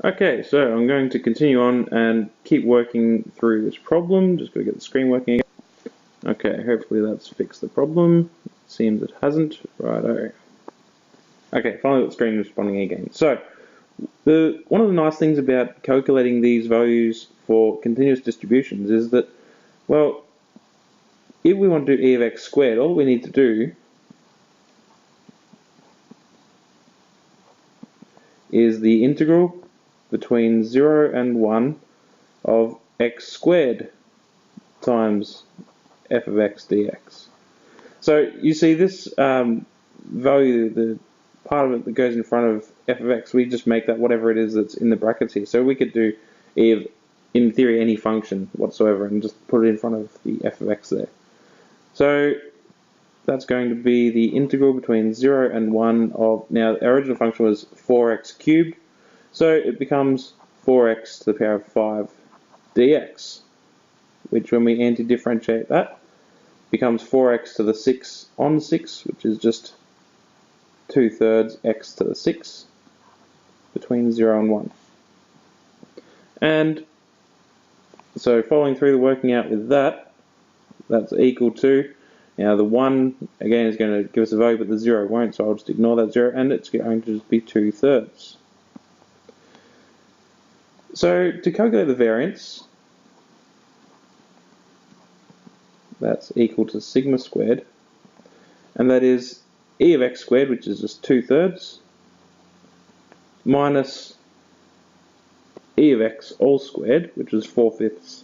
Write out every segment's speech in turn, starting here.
Okay, so I'm going to continue on and keep working through this problem. Just gotta get the screen working again. Okay, hopefully that's fixed the problem. Seems it hasn't. Righto. Okay, finally got the screen responding again. So, one of the nice things about calculating these values for continuous distributions is that, well, if we want to do e of x squared, all we need to do is the integral between 0 and 1 of x squared times f of x dx. So you see this value, the part of it that goes in front of f of x, we just make that whatever it is that's in the brackets here. So we could do e of, in theory, any function whatsoever and just put it in front of the f of x there. So that's going to be the integral between 0 and 1 of, now our original function was 4x cubed, so it becomes 4x to the power of 5 dx, which when we anti-differentiate that, becomes 4x to the 6 on 6, which is just 2/3 x to the 6 between 0 and 1. And so following through the working out with that, that's equal to, now the 1 again is going to give us a value, but the 0 won't, so I'll just ignore that 0, and it's going to just be 2/3. So to calculate the variance, that's equal to sigma squared, and that is e of x squared, which is just 2/3, minus e of x all squared, which is 4/5.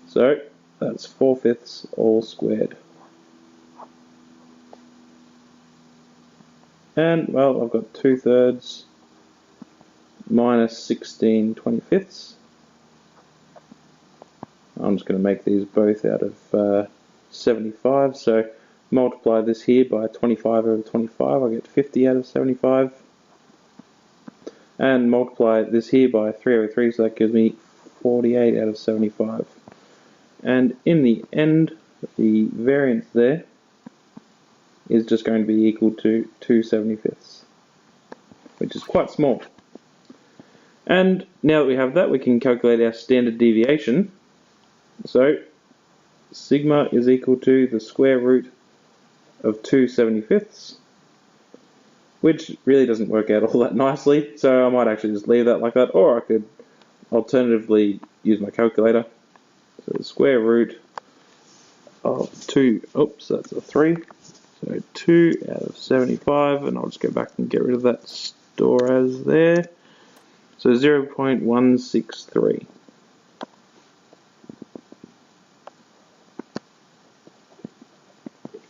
So that's 4/5 all squared. And, well, I've got 2/3 minus 16/25. I'm just going to make these both out of 75, so multiply this here by 25 over 25, I get 50 out of 75. And multiply this here by 3 over 3, so that gives me 48 out of 75. And in the end, the variance there is just going to be equal to 2/75, which is quite small. And now that we have that, we can calculate our standard deviation. So sigma is equal to the square root of 2/75, which really doesn't work out all that nicely, so I might actually just leave that like that, or I could alternatively use my calculator. So the square root of 2, oops, that's a 3, so 2 out of 75, and I'll just go back and get rid of that store as there, so 0.163.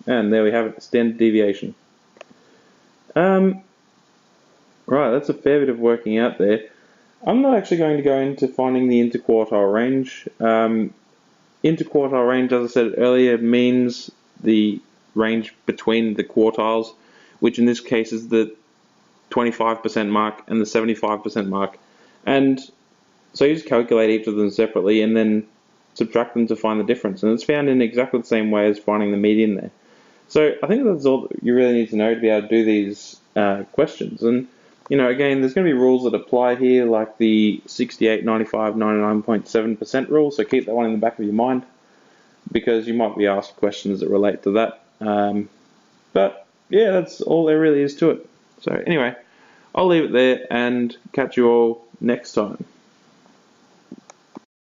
And there we have it, the standard deviation. Right, that's a fair bit of working out there. I'm not actually going to go into finding the interquartile range. Interquartile range, as I said earlier, means the range between the quartiles, which in this case is the 25% mark and the 75% mark. And so you just calculate each of them separately and then subtract them to find the difference. And it's found in exactly the same way as finding the median there. So I think that's all you really need to know to be able to do these questions. And, you know, again, there's going to be rules that apply here, like the 68, 95, 99.7% rule. So keep that one in the back of your mind, because you might be asked questions that relate to that. But yeah, that's all there really is to it. So anyway, I'll leave it there and catch you all next time.